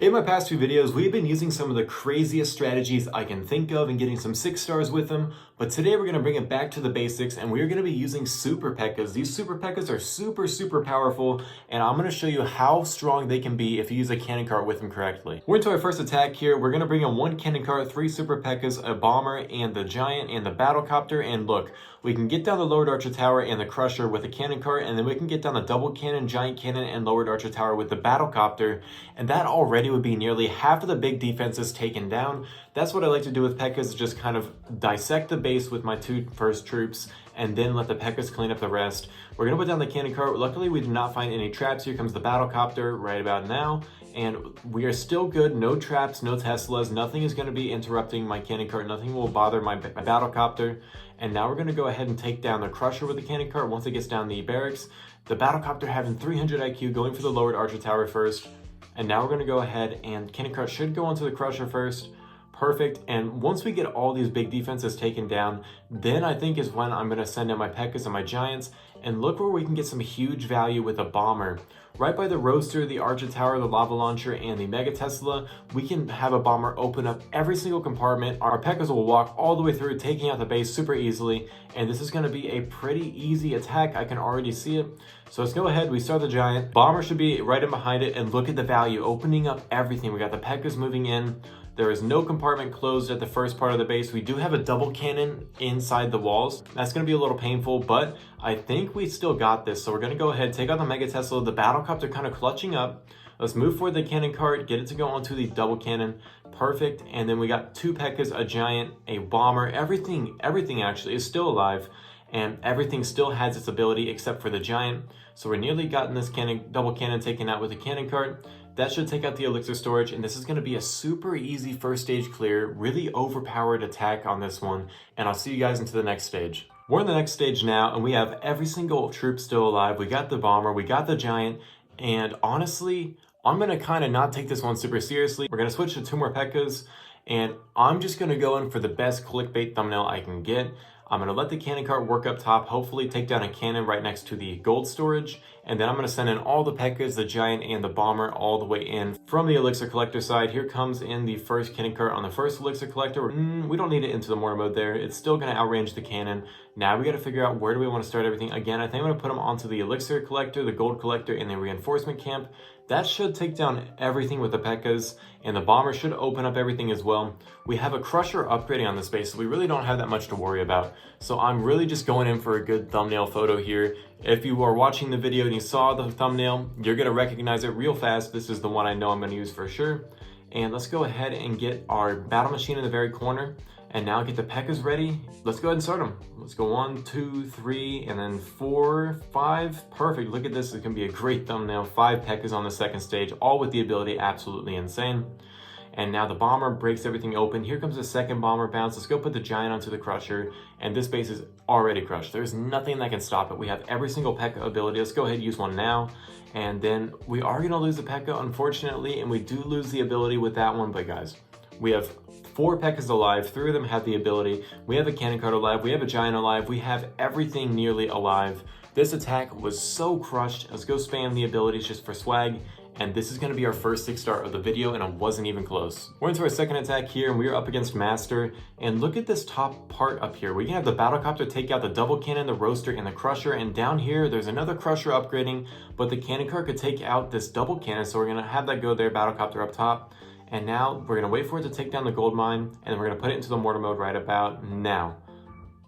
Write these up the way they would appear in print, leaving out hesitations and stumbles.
In my past few videos, we've been using some of the craziest strategies I can think of and getting some 6 stars with them, but today we're going to bring it back to the basics and we're going to be using super P.E.K.K.A.S. These super P.E.K.K.A.S are super powerful, and I'm going to show you how strong they can be if you use a cannon cart with them correctly. We're into our first attack here. We're going to bring in 1 cannon cart, 3 super P.E.K.K.A.S, a bomber, and the giant, and the battle copter, and look, we can get down the lowered archer tower and the crusher with a cannon cart, and then we can get down the double cannon, giant cannon, and lowered archer tower with the battle copter, and that already would be nearly half of the big defenses taken down. That's what I like to do with P.E.K.K.A.S, is just kind of dissect the base with my 2 first troops and then let the P.E.K.K.A.S clean up the rest. We're going to put down the cannon cart. Luckily, we did not find any traps. Here comes the battle copter right about now, and we are still good. No traps, no Teslas. Nothing is going to be interrupting my cannon cart. Nothing will bother my battle copter. And now we're going to go ahead and take down the crusher with the cannon cart once it gets down the barracks. The battle copter having 300 IQ, going for the lowered archer tower first. And now we're going to go ahead and cannon cart should go onto the crusher first. Perfect. And once we get all these big defenses taken down, then I think is when I'm going to send out my P.E.K.K.A.S and my giants. And look where we can get some huge value with a bomber. Right by the roaster, the archer tower, the lava launcher, and the mega Tesla, we can have a bomber open up every single compartment. Our P.E.K.K.A.S will walk all the way through, taking out the base super easily. And this is going to be a pretty easy attack. I can already see it. So let's go ahead. We start the giant. Bomber should be right in behind it. And look at the value, opening up everything. We got the P.E.K.K.A.S moving in. There is no compartment closed at the first part of the base. We do have a double cannon inside the walls. That's going to be a little painful, but I think we still got this. So we're going to go ahead, take out the mega Tesla, the battle copter kind of clutching up. Let's move forward the cannon cart, get it to go onto the double cannon. Perfect. And then we got 2 P.E.K.K.A.S, a giant, a bomber. Everything actually is still alive, and everything still has its ability except for the giant. So we're nearly gotten this double cannon taken out with the cannon cart. That should take out the elixir storage, and this is going to be a super easy first stage clear, really overpowered attack on this one, and I'll see you guys into the next stage. We're in the next stage now, and we have every single troop still alive. We got the bomber, we got the giant, and honestly, I'm going to kind of not take this one super seriously. We're going to switch to 2 more P.E.K.K.A.S, and I'm just going to go in for the best clickbait thumbnail I can get. I'm going to let the cannon cart work up top, hopefully take down a cannon right next to the gold storage, and then I'm going to send in all the P.E.K.K.A.S, the giant, and the bomber all the way in from the elixir collector side. Here comes in the first cannon cart on the first elixir collector. We don't need it into the mortar mode there. It's still going to outrange the cannon. Now we got to figure out where do we want to start everything. Again, I think I'm going to put them onto the elixir collector, the gold collector, and the reinforcement camp. That should take down everything with the P.E.K.K.A.S, and the bomber should open up everything as well. We have a crusher upgrading on this base, so we really don't have that much to worry about. So I'm really just going in for a good thumbnail photo here. If you are watching the video and you saw the thumbnail, you're going to recognize it real fast. This is the one I know I'm going to use for sure. And let's go ahead and get our battle machine in the very corner. And now get the P.E.K.K.A.S ready. Let's go ahead and start them. Let's go 1, 2, 3, and then 4, 5. Perfect. Look at this. It's going to be a great thumbnail. 5 P.E.K.K.A.S on the second stage, all with the ability absolutely insane. And now the bomber breaks everything open. Here comes the second bomber bounce. Let's go put the giant onto the crusher. And this base is already crushed. There's nothing that can stop it. We have every single P.E.K.K.A ability. Let's go ahead and use one now. And then we are going to lose the P.E.K.K.A, unfortunately. And we do lose the ability with that one. But guys, we have 4 P.E.K.K.A s alive. 3 of them have the ability. We have a cannon cart alive. We have a giant alive. We have everything nearly alive. This attack was so crushed. Let's go spam the abilities just for swag. And this is going to be our first 6 star of the video, and it wasn't even close. We're into our second attack here, and we are up against Master. And look at this top part up here. We can have the battle copter take out the double cannon, the roaster, and the crusher. And down here, there's another crusher upgrading, but the cannon cart could take out this double cannon. So we're going to have that go there, battle copter up top. And now we're going to wait for it to take down the gold mine, and we're going to put it into the mortar mode right about now.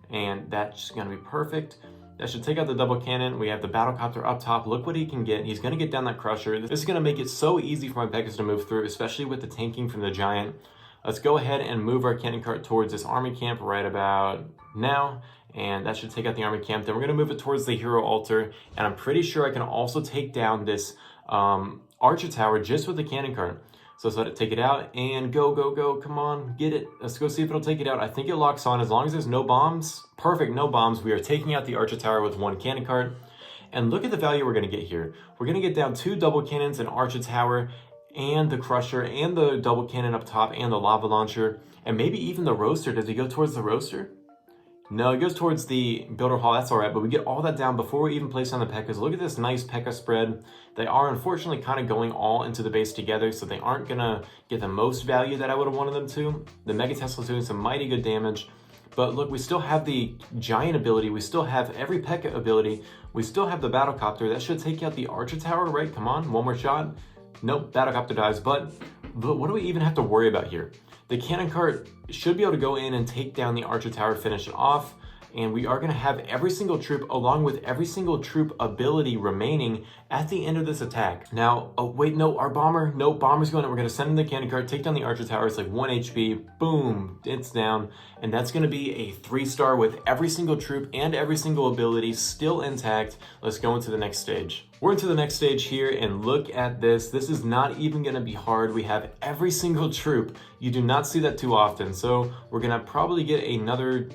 And that's going to be perfect. That should take out the double cannon. We have the battle copter up top. Look what he can get. He's going to get down that crusher. This is going to make it so easy for my P.E.K.K.A.S to move through, especially with the tanking from the giant. Let's go ahead and move our cannon cart towards this army camp right about now. And that should take out the army camp. Then we're going to move it towards the hero altar. And I'm pretty sure I can also take down this archer tower just with the cannon cart. So let's let it take it out and go. Come on, get it. Let's go see if it'll take it out. I think it locks on as long as there's no bombs. Perfect, no bombs. We are taking out the archer tower with 1 cannon cart. And look at the value we're going to get here. We're going to get down 2 double cannons, an archer tower, and the crusher, and the double cannon up top, and the lava launcher, and maybe even the roaster. Does he go towards the roaster? No, it goes towards the builder hall. That's all right, but we get all that down before we even place on the P.E.K.K.A.S. Look at this nice P.E.K.K.A spread. They are unfortunately kind of going all into the base together, so they aren't gonna get the most value that I would have wanted them to. The Mega Tesla's doing some mighty good damage, but look, we still have the giant ability. We still have every P.E.K.K.A ability. We still have the Battlecopter. That should take out the Archer Tower, right? Come on, one more shot. Nope, Battlecopter dies, but what do we even have to worry about here? The cannon cart should be able to go in and take down the Archer Tower, finish it off, and we are going to have every single troop along with every single troop ability remaining at the end of this attack. Now, oh wait, no, our bomber, no, bomber's going in. We're going to send in the cannon cart, take down the Archer Tower. It's like 1 HP, boom, it's down. And that's going to be a 3-star with every single troop and every single ability still intact. Let's go into the next stage. We're into the next stage here, and look at this. This is not even going to be hard. We have every single troop. You do not see that too often. So we're going to probably get another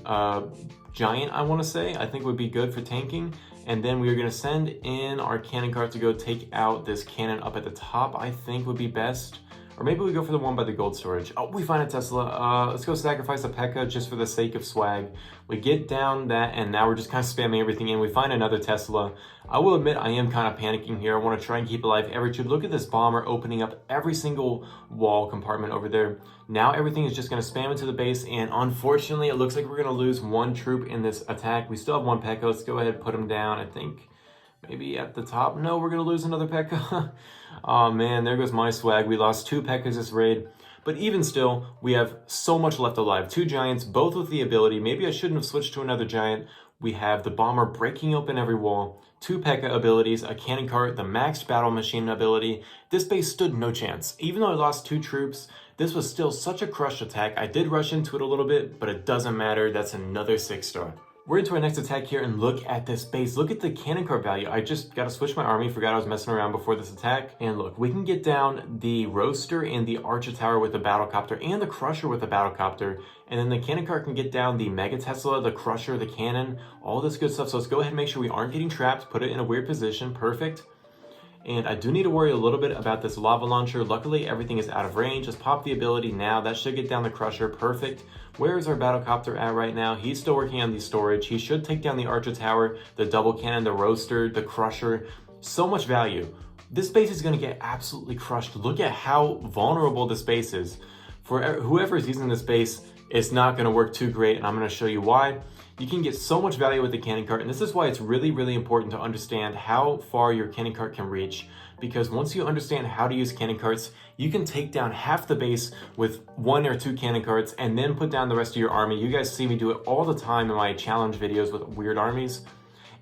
giant, I want to say, I think would be good for tanking. And then we are going to send in our cannon cart to go take out this cannon up at the top, I think would be best. Or maybe we go for the one by the gold storage. Oh, we find a Tesla. Let's go sacrifice a P.E.K.K.A just for the sake of swag. We get down that, and now we're just kind of spamming everything in. We find another Tesla. I will admit I am kind of panicking here. I want to try and keep alive every troop. Look at this bomber opening up every single wall compartment over there. Now everything is just going to spam into the base, and unfortunately it looks like we're going to lose one troop in this attack. We still have one P.E.K.K.A. Let's go ahead and put him down, I think. Maybe at the top. No, we're going to lose another P.E.K.K.A. Oh man, there goes my swag. We lost 2 P.E.K.K.As this raid. But even still, we have so much left alive. 2 giants, both with the ability. Maybe I shouldn't have switched to another giant. We have the bomber breaking open every wall, 2 P.E.K.K.A abilities, a cannon cart, the maxed battle machine ability. This base stood no chance. Even though I lost 2 troops, this was still such a crushed attack. I did rush into it a little bit, but it doesn't matter. That's another 6-star. We're into our next attack here, and look at this base. Look at the cannon cart value. I just got to switch my army. Forgot I was messing around before this attack. And look, we can get down the roaster and the Archer Tower with the Battlecopter and the Crusher with the Battlecopter. And then the cannon cart can get down the Mega Tesla, the Crusher, the cannon, all this good stuff. So let's go ahead and make sure we aren't getting trapped. Put it in a weird position. Perfect. And I do need to worry a little bit about this lava launcher. Luckily, everything is out of range. Just pop the ability now. That should get down the Crusher. Perfect. Where is our Battlecopter at right now? He's still working on the storage. He should take down the Archer Tower, the double cannon, the roaster, the Crusher. So much value. This base is going to get absolutely crushed. Look at how vulnerable this base is. For whoever is using this base, it's not going to work too great, and I'm going to show you why. You can get so much value with the cannon cart, and this is why it's really, really important to understand how far your cannon cart can reach, because once you understand how to use cannon carts, you can take down half the base with 1 or 2 cannon carts and then put down the rest of your army. You guys see me do it all the time in my challenge videos with weird armies,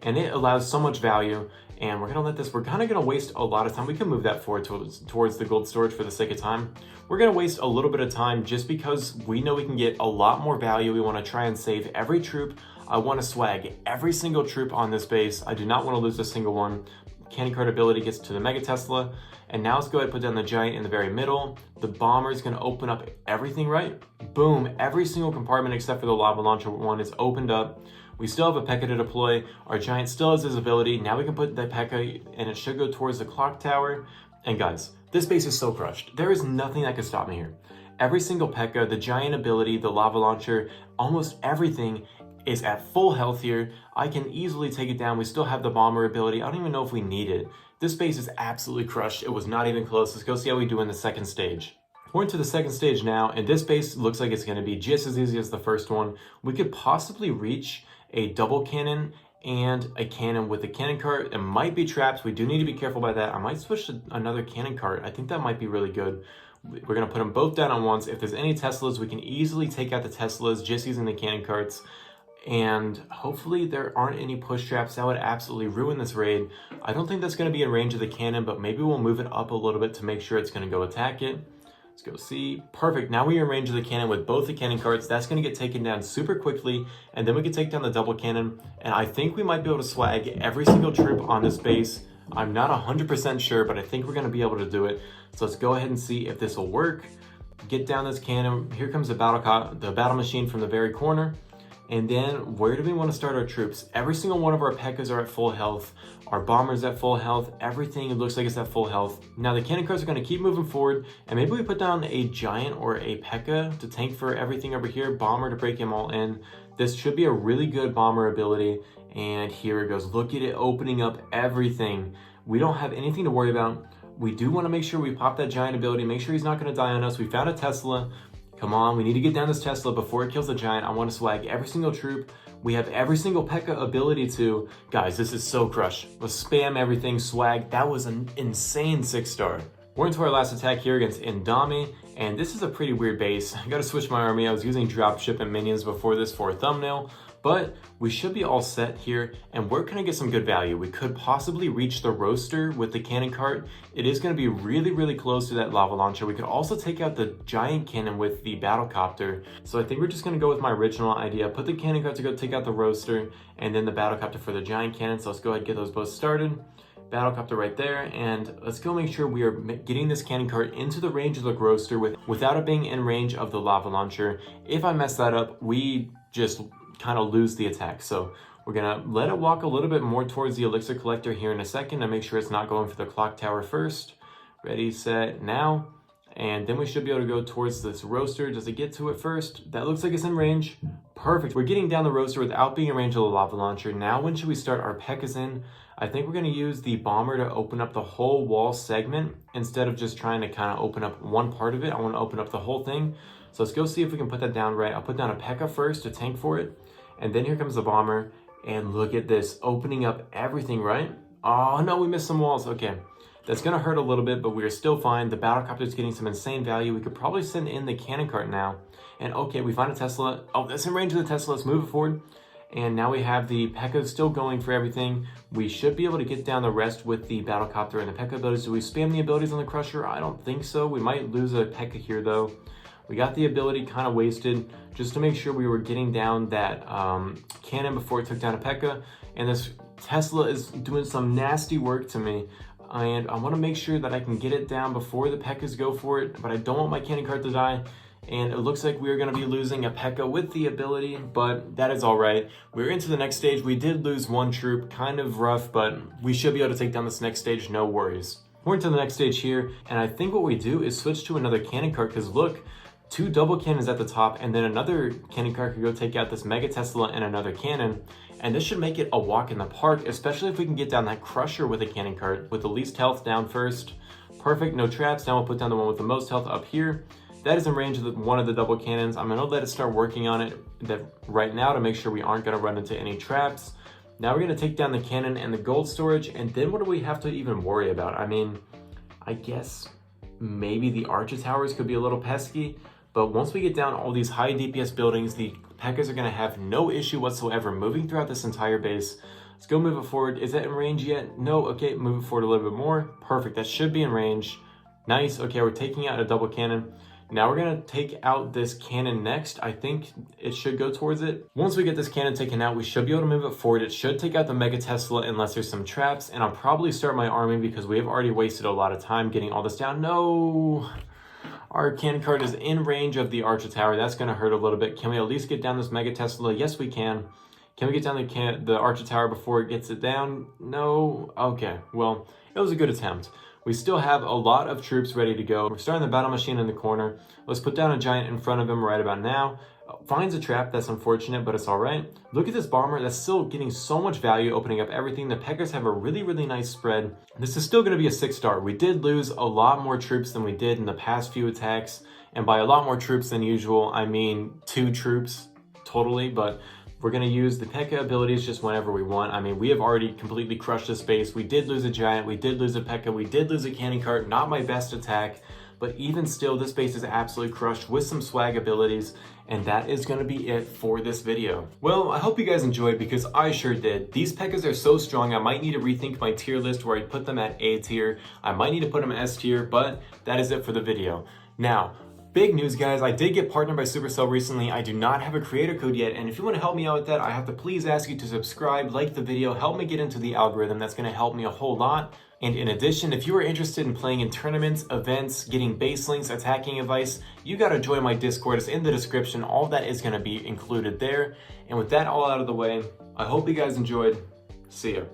and it allows so much value. And we're going to let this, we're kind of going to waste a lot of time. We can move that forward towards the gold storage for the sake of time. We're going to waste a little bit of time just because we know we can get a lot more value. We want to try and save every troop. I want to swag every single troop on this base. I do not want to lose a single one. Cannon cart ability gets to the Mega Tesla. And now let's go ahead and put down the giant in the very middle. The bomber is going to open up everything, right? Boom. Every single compartment except for the lava launcher one is opened up. We still have a P.E.K.K.A to deploy. Our giant still has his ability. Now we can put the P.E.K.K.A and it should go towards the clock tower. And guys, this base is so crushed. There is nothing that can stop me here. Every single P.E.K.K.A, the giant ability, the lava launcher, almost everything is at full health here. I can easily take it down. We still have the bomber ability. I don't even know if we need it. This base is absolutely crushed. It was not even close. Let's go see how we do in the second stage. We're into the second stage now, and this base looks like it's going to be just as easy as the first one. We could possibly reach a double cannon and a cannon with a cannon cart. It might be trapped. We do need to be careful by that. I might switch to another cannon cart. I think that might be really good. We're going to put them both down at once. If there's any Teslas, we can easily take out the Teslas just using the cannon carts. And hopefully there aren't any push traps. That would absolutely ruin this raid. I don't think that's going to be in range of the cannon, but maybe we'll move it up a little bit to make sure it's going to go attack it. Let's go see. Perfect. Now we are in range of the cannon with both the cannon carts. That's going to get taken down super quickly, and then we can take down the double cannon. And I think we might be able to swag every single troop on this base. I'm not 100% sure, but I think we're going to be able to do it. So let's go ahead and see if this will work. Get down this cannon. Here comes the battle machine from the very corner. And then where do we want to start our troops? Every single one of our P.E.K.K.A.S are at full health. Our bombers at full health. Everything looks like it's at full health. Now the cannon carts are going to keep moving forward, and maybe we put down a giant or a P.E.K.K.A. to tank for everything over here. Bomber to break them all in. This should be a really good bomber ability. And here it goes. Look at it opening up everything. We don't have anything to worry about. We do want to make sure we pop that giant ability. Make sure he's not going to die on us. We found a Tesla. Come on, we need to get down this Tesla before it kills the giant. I want to swag every single troop. We have every single P.E.K.K.A. ability to. Guys, this is so crush. Let's spam everything, swag. That was an insane 6-star. We're into our last attack here against Indami, and this is a pretty weird base. I gotta switch my army. I was using dropship and minions before this for a thumbnail, but we should be all set here. And where can I get some good value? We could possibly reach the roaster with the cannon cart. It is going to be really, really close to that lava launcher. We could also take out the giant cannon with the battle copter. So I think we're just going to go with my original idea. Put the cannon cart to go take out the roaster, and then the battle copter for the giant cannon. So let's go ahead and get those both started. Battlecopter right there, and let's go make sure we are getting this cannon cart into the range of the roaster without it being in range of the lava launcher. If I mess that up, we just kind of lose the attack. So we're gonna let it walk a little bit more towards the elixir collector here in a second to make sure it's not going for the clock tower first. Ready, set, now. And then we should be able to go towards this roaster. Does it get to it first? That looks like it's in range. Perfect. We're getting down the roaster without being in range of the lava launcher. Now when should we start? Our P.E.K.K.A.S in. I think we're going to use the bomber to open up the whole wall segment instead of just trying to kind of open up one part of it. I want to open up the whole thing. So let's go see if we can put that down right. I'll put down a P.E.K.K.A. first to tank for it. And then here comes the bomber. And look at this, opening up everything, right? Oh no, we missed some walls. Okay, that's going to hurt a little bit, but we are still fine. The battlecopter is getting some insane value. We could probably send in the cannon cart now. And okay, we find a Tesla. Oh, that's in range of the Tesla. Let's move it forward. And now we have the P.E.K.K.A. still going for everything. We should be able to get down the rest with the battlecopter and the P.E.K.K.A. abilities. Do we spam the abilities on the crusher? I don't think so. We might lose a P.E.K.K.A. here though. We got the ability kind of wasted just to make sure we were getting down that cannon before it took down a P.E.K.K.A. And this Tesla is doing some nasty work to me. And I want to make sure that I can get it down before the P.E.K.K.A.s go for it, but I don't want my cannon cart to die. And it looks like we're going to be losing a P.E.K.K.A. with the ability, but that is all right. We're into the next stage. We did lose one troop, kind of rough, but we should be able to take down this next stage, no worries. We're into the next stage here, and I think what we do is switch to another cannon cart, because look, 2 double cannons at the top, and then another cannon cart could go take out this Mega Tesla and another cannon. And this should make it a walk in the park, especially if we can get down that crusher with a cannon cart with the least health down first. Perfect, no traps. Now we'll put down the one with the most health up here. That is in range of one of the double cannons. I'm gonna let it start working on it right now to make sure we aren't gonna run into any traps. Now we're gonna take down the cannon and the gold storage, and then what do we have to even worry about? I mean, I guess maybe the archer towers could be a little pesky, but once we get down all these high DPS buildings, the P.E.K.K.A.s are gonna have no issue whatsoever moving throughout this entire base. Let's go move it forward. Is that in range yet? No, okay, move it forward a little bit more. Perfect, that should be in range. Nice, okay, we're taking out a double cannon. Now we're gonna take out this cannon next. I think it should go towards it. Once we get this cannon taken out, we should be able to move it forward. It should take out the Mega Tesla unless there's some traps, and I'll probably start my army because we have already wasted a lot of time getting all this down. No! Our cannon cart is in range of the archer tower. That's gonna hurt a little bit. Can we at least get down this Mega Tesla? Yes, we can. Can we get down the archer tower before it gets it down? No? Okay, well, it was a good attempt. We still have a lot of troops ready to go. We're starting the battle machine in the corner. Let's put down a giant in front of him right about now. Finds a trap, that's unfortunate, but it's all right. Look at this bomber, that's still getting so much value, opening up everything. The P.E.K.K.A.s have a really, really nice spread. This is still gonna be a 6-star. We did lose a lot more troops than we did in the past few attacks. And by a lot more troops than usual, I mean 2 troops totally, but we're going to use the P.E.K.K.A. abilities just whenever we want. I mean, we have already completely crushed this base. We did lose a giant. We did lose a P.E.K.K.A. We did lose a cannon cart. Not my best attack. But even still, this base is absolutely crushed with some swag abilities. And that is going to be it for this video. Well, I hope you guys enjoyed because I sure did. These P.E.K.K.A.s are so strong, I might need to rethink my tier list where I put them at A tier. I might need to put them S tier, but that is it for the video. Now, big news, guys, I did get partnered by Supercell recently. I do not have a creator code yet, and if you want to help me out with that, I have to please ask you to subscribe, like the video, help me get into the algorithm. That's going to help me a whole lot. And in addition, if you are interested in playing in tournaments, events, getting base links, attacking advice, you gotta join my Discord. It's in the description. All of that is gonna be included there. And with that all out of the way, I hope you guys enjoyed. See ya.